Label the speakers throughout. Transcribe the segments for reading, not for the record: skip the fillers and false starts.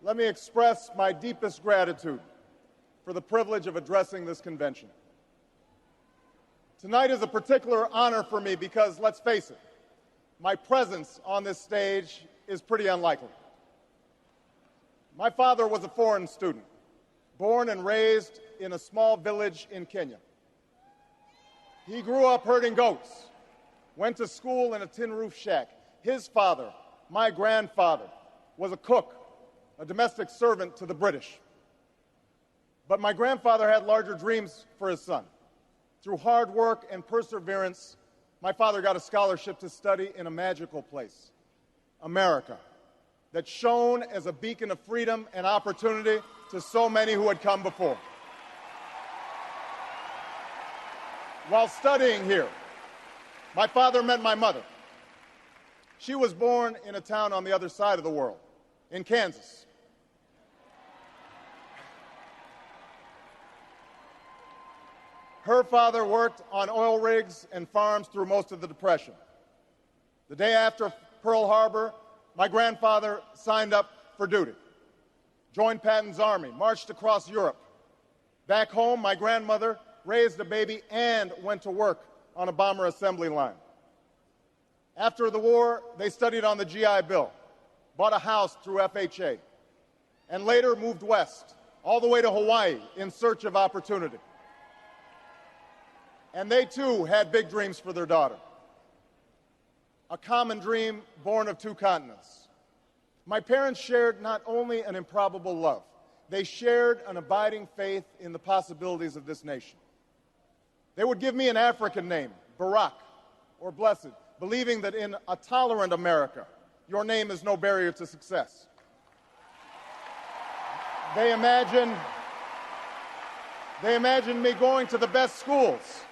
Speaker 1: let me express my deepest gratitude for the privilege of addressing this convention. Tonight is a particular honor for me because, let's face it, my presence on this stage is pretty unlikely. My father was a foreign student, born and raised in a small village in Kenya. He grew up herding goats, went to school in a tin roof shack. His father, my grandfather, was a cook, a domestic servant to the British. But my grandfather had larger dreams for his son. Through hard work and perseverance, my father got a scholarship to study in a magical place, America, that shone as a beacon of freedom and opportunity to so many who had come before. While studying here, my father met my mother. She was born in a town on the other side of the world, in Kansas. Her father worked on oil rigs and farms through most of the Depression. The day after Pearl Harbor, my grandfather signed up for duty, joined Patton's army, marched across Europe. Back home, my grandmother raised a baby and went to work on a bomber assembly line. After the war, they studied on the GI Bill, bought a house through FHA, and later moved west, all the way to Hawaii in search of opportunity. And they, too, had big dreams for their daughter. A common dream born of two continents. My parents shared not only an improbable love, they shared an abiding faith in the possibilities of this nation. They would give me an African name, Barack, or Blessed, believing that in a tolerant America, your name is no barrier to success. They imagined me going to the best schools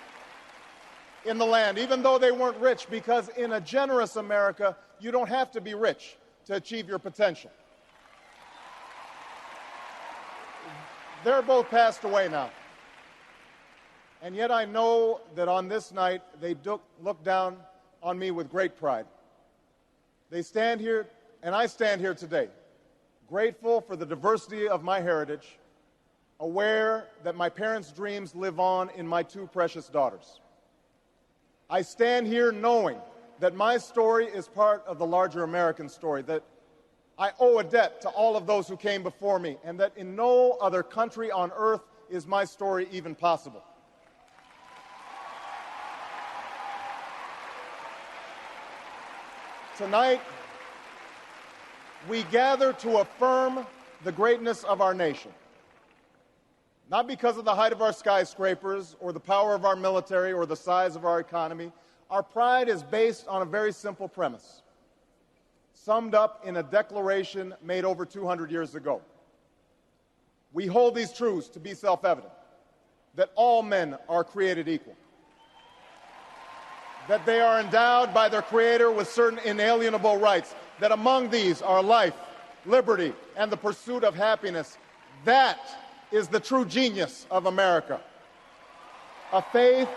Speaker 1: in the land, even though they weren't rich, because in a generous America, you don't have to be rich to achieve your potential. They're both passed away now. And yet I know that on this night, they look down on me with great pride. They stand here, and I stand here today, grateful for the diversity of my heritage, aware that my parents' dreams live on in my two precious daughters. I stand here knowing that my story is part of the larger American story, that I owe a debt to all of those who came before me, and that in no other country on earth is my story even possible. Tonight, we gather to affirm the greatness of our nation, not because of the height of our skyscrapers or the power of our military or the size of our economy. Our pride is based on a very simple premise, summed up in a declaration made over 200 years ago. We hold these truths to be self-evident, that all men are created equal, that they are endowed by their Creator with certain inalienable rights, that among these are life, liberty, and the pursuit of happiness. That is the true genius of America. A faith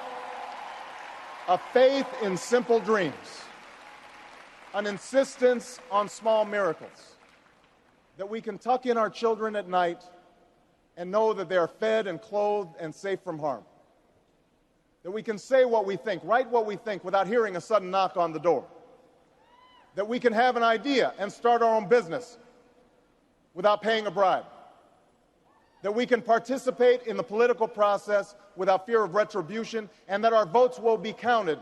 Speaker 1: in simple dreams, an insistence on small miracles, that we can tuck in our children at night and know that they are fed and clothed and safe from harm, that we can say what we think, write what we think without hearing a sudden knock on the door, that we can have an idea and start our own business without paying a bribe, that we can participate in the political process without fear of retribution, and that our votes will be counted,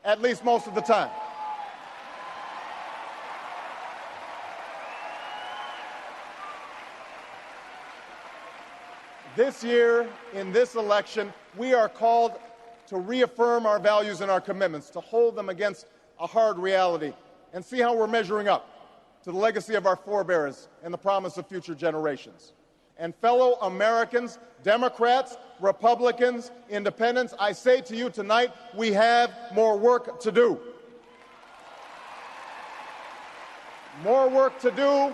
Speaker 1: at least most of the time. This year, in this election, we are called to reaffirm our values and our commitments, to hold them against a hard reality, and see how we're measuring up to the legacy of our forebears and the promise of future generations. And fellow Americans, Democrats, Republicans, Independents, I say to you tonight, we have more work to do. More work to do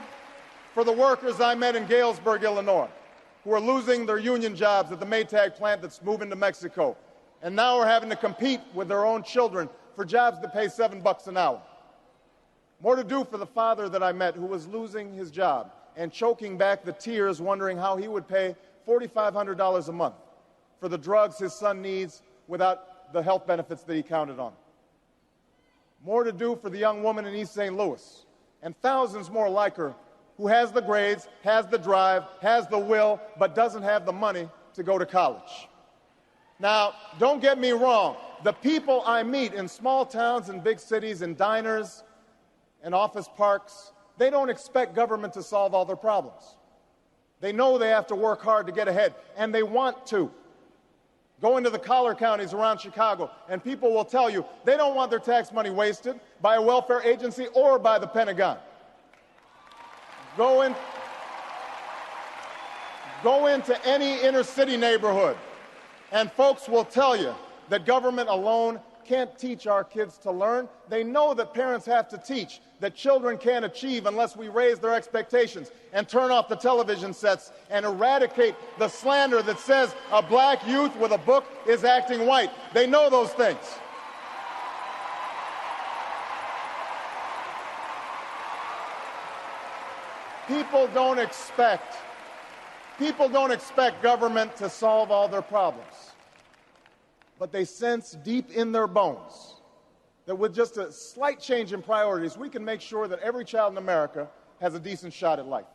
Speaker 1: for the workers I met in Galesburg, Illinois, who are losing their union jobs at the Maytag plant that's moving to Mexico, and now are having to compete with their own children for jobs that pay $7 an hour. More to do for the father that I met who was losing his job and choking back the tears, wondering how he would pay $4,500 a month for the drugs his son needs without the health benefits that he counted on. More to do for the young woman in East St. Louis, and thousands more like her, who has the grades, has the drive, has the will, but doesn't have the money to go to college. Now, don't get me wrong. The people I meet in small towns and big cities, in diners and office parks, they don't expect government to solve all their problems. They know they have to work hard to get ahead, and they want to. Go into the collar counties around Chicago, and people will tell you they don't want their tax money wasted by a welfare agency or by the Pentagon. Go into any inner city neighborhood, and folks will tell you that government alone can't teach our kids to learn. They know that parents have to teach, that children can't achieve unless we raise their expectations and turn off the television sets and eradicate the slander that says a black youth with a book is acting white. They know those things. People don't expect government to solve all their problems. But they sense deep in their bones that with just a slight change in priorities, we can make sure that every child in America has a decent shot at life,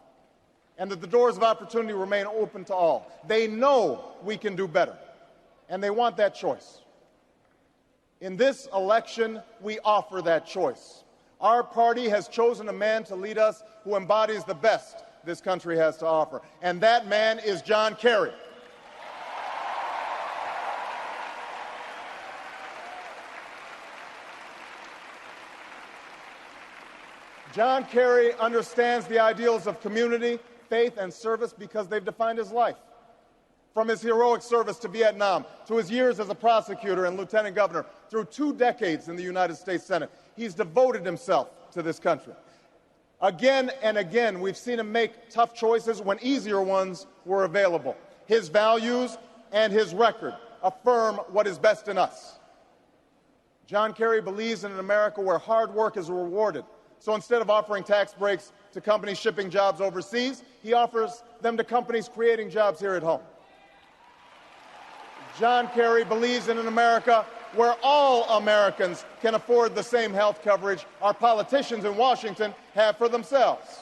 Speaker 1: and that the doors of opportunity remain open to all. They know we can do better, and they want that choice. In this election, we offer that choice. Our party has chosen a man to lead us who embodies the best this country has to offer, and that man is John Kerry. John Kerry understands the ideals of community, faith, and service because they've defined his life. From his heroic service to Vietnam, to his years as a prosecutor and lieutenant governor, through 2 decades in the United States Senate, he's devoted himself to this country. Again and again, we've seen him make tough choices when easier ones were available. His values and his record affirm what is best in us. John Kerry believes in an America where hard work is rewarded. So instead of offering tax breaks to companies shipping jobs overseas, he offers them to companies creating jobs here at home. John Kerry believes in an America where all Americans can afford the same health coverage our politicians in Washington have for themselves.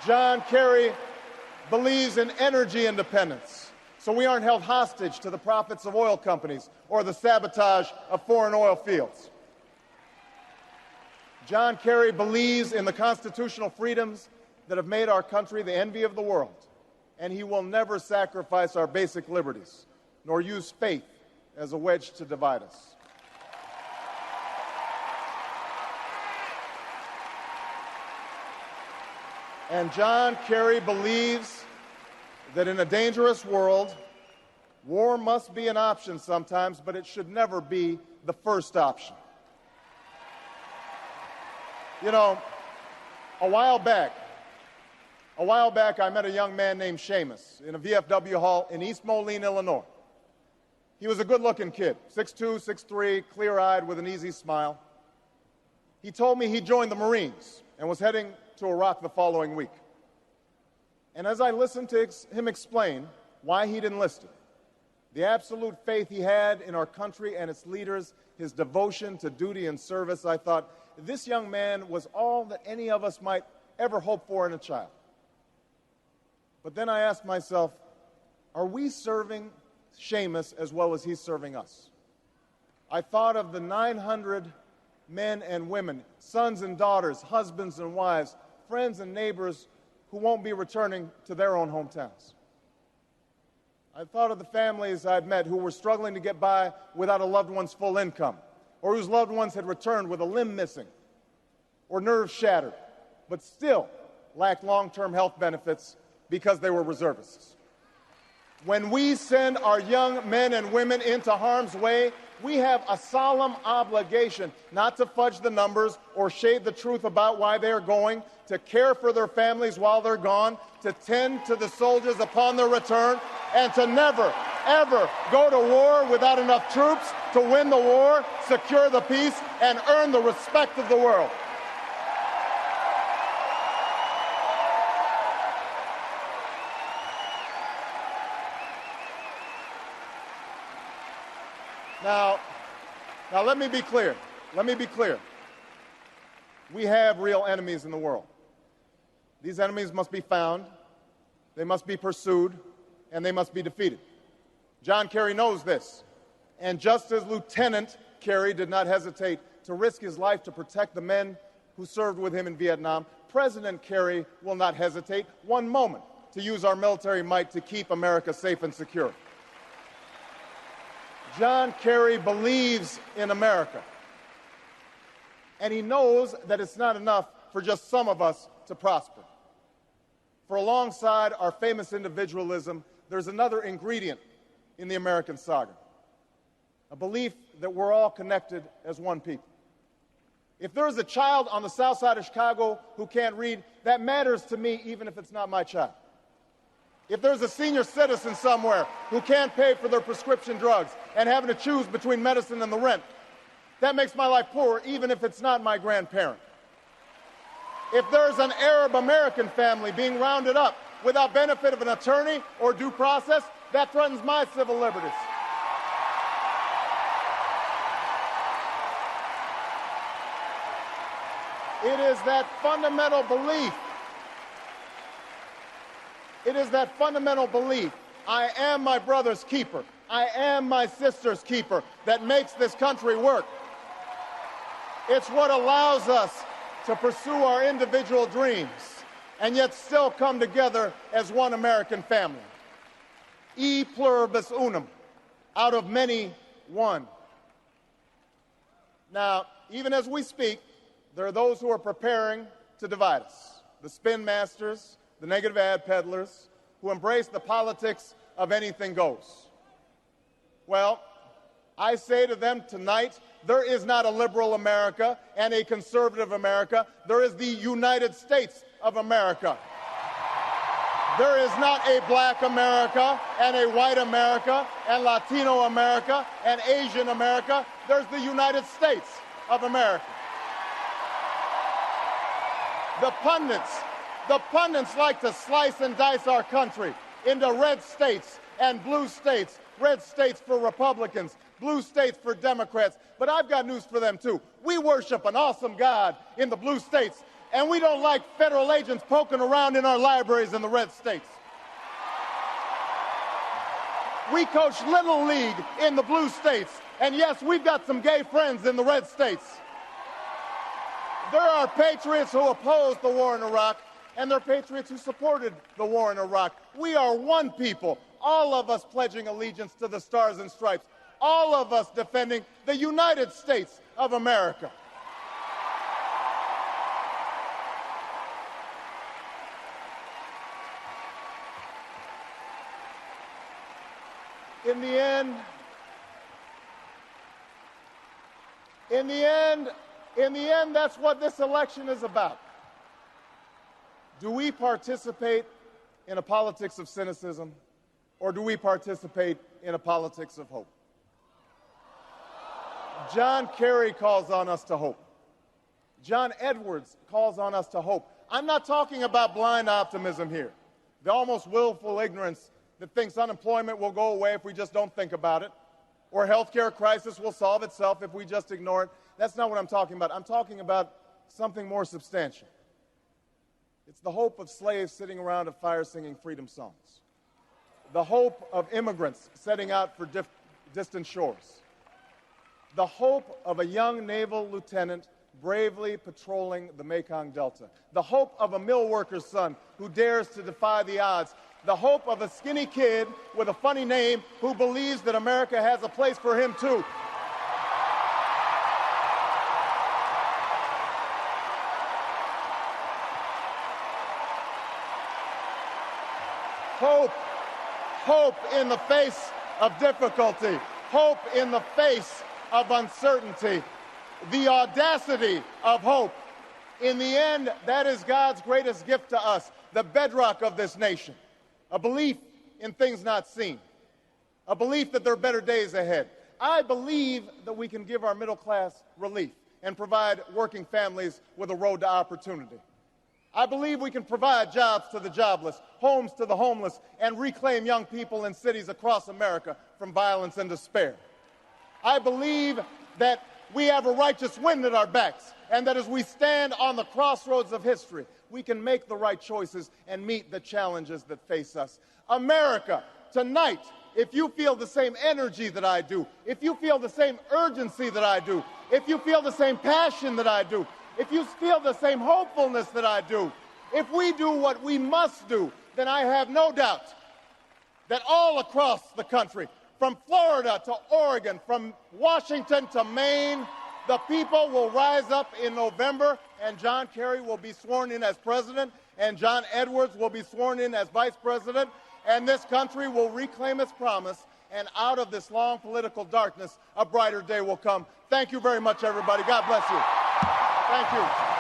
Speaker 1: John Kerry believes in energy independence, so we aren't held hostage to the profits of oil companies or the sabotage of foreign oil fields. John Kerry believes in the constitutional freedoms that have made our country the envy of the world, and he will never sacrifice our basic liberties, nor use faith as a wedge to divide us. And John Kerry believes that in a dangerous world, war must be an option sometimes, but it should never be the first option. You know, a while back, I met a young man named Seamus in a VFW hall in East Moline, Illinois. He was a good-looking kid, 6'2", 6'3", clear-eyed with an easy smile. He told me he joined the Marines and was heading to Iraq the following week. And as I listened to him explain why he'd enlisted, the absolute faith he had in our country and its leaders, his devotion to duty and service, I thought, this young man was all that any of us might ever hope for in a child. But then I asked myself, are we serving Seamus as well as he's serving us? I thought of the 900 men and women, sons and daughters, husbands and wives, friends and neighbors who won't be returning to their own hometowns. I thought of the families I'd met who were struggling to get by without a loved one's full income, or whose loved ones had returned with a limb missing or nerves shattered, but still lacked long-term health benefits because they were reservists. When we send our young men and women into harm's way, we have a solemn obligation not to fudge the numbers or shade the truth about why they are going, to care for their families while they're gone, to tend to the soldiers upon their return, and to never, ever go to war without enough troops to win the war, secure the peace, and earn the respect of the world. Now, let me be clear. Let me be clear. We have real enemies in the world. These enemies must be found, they must be pursued, and they must be defeated. John Kerry knows this. And just as Lieutenant Kerry did not hesitate to risk his life to protect the men who served with him in Vietnam, President Kerry will not hesitate one moment to use our military might to keep America safe and secure. John Kerry believes in America. And he knows that it's not enough for just some of us to prosper. For alongside our famous individualism, there's another ingredient in the American saga, a belief that we're all connected as one people. If there's a child on the south side of Chicago who can't read, that matters to me even if it's not my child. If there's a senior citizen somewhere who can't pay for their prescription drugs and having to choose between medicine and the rent, that makes my life poorer even if it's not my grandparent. If there's an Arab American family being rounded up without benefit of an attorney or due process, that threatens my civil liberties. It is that fundamental belief. It is that fundamental belief, I am my brother's keeper, I am my sister's keeper, that makes this country work. It's what allows us to pursue our individual dreams and yet still come together as one American family. E pluribus unum, out of many, one. Now, even as we speak, there are those who are preparing to divide us. The spin masters, the negative ad peddlers, who embrace the politics of anything goes. Well, I say to them tonight, there is not a liberal America and a conservative America. There is the United States of America. There is not a black America and a white America and Latino America and Asian America. There's the United States of America. The pundits like to slice and dice our country into red states and blue states, red states for Republicans, blue states for Democrats. But I've got news for them, too. We worship an awesome God in the blue states, and we don't like federal agents poking around in our libraries in the red states. We coach Little League in the blue states, and yes, we've got some gay friends in the red states. There are patriots who opposed the war in Iraq, and there are patriots who supported the war in Iraq. We are one people, all of us pledging allegiance to the Stars and Stripes, all of us defending the United States of America. In the end, that's what this election is about. Do we participate in a politics of cynicism, or do we participate in a politics of hope? John Kerry calls on us to hope. John Edwards calls on us to hope. I'm not talking about blind optimism here, the almost willful ignorance that thinks unemployment will go away if we just don't think about it, or healthcare crisis will solve itself if we just ignore it. That's not what I'm talking about. I'm talking about something more substantial. It's the hope of slaves sitting around a fire singing freedom songs, the hope of immigrants setting out for distant shores, the hope of a young naval lieutenant bravely patrolling the Mekong Delta, the hope of a mill worker's son who dares to defy the odds, the hope of a skinny kid with a funny name who believes that America has a place for him too. Hope in the face of difficulty, hope in the face of uncertainty, the audacity of hope. In the end, that is God's greatest gift to us, the bedrock of this nation, a belief in things not seen, a belief that there are better days ahead. I believe that we can give our middle class relief and provide working families with a road to opportunity. I believe we can provide jobs to the jobless, homes to the homeless, and reclaim young people in cities across America from violence and despair. I believe that we have a righteous wind at our backs, and that as we stand on the crossroads of history, we can make the right choices and meet the challenges that face us. America, tonight, if you feel the same energy that I do, if you feel the same urgency that I do, if you feel the same passion that I do, if you feel the same hopefulness that I do, if we do what we must do, then I have no doubt that all across the country, from Florida to Oregon, from Washington to Maine, the people will rise up in November, and John Kerry will be sworn in as president, and John Edwards will be sworn in as vice president, and this country will reclaim its promise, and out of this long political darkness, a brighter day will come. Thank you very much, everybody. God bless you. Thank you.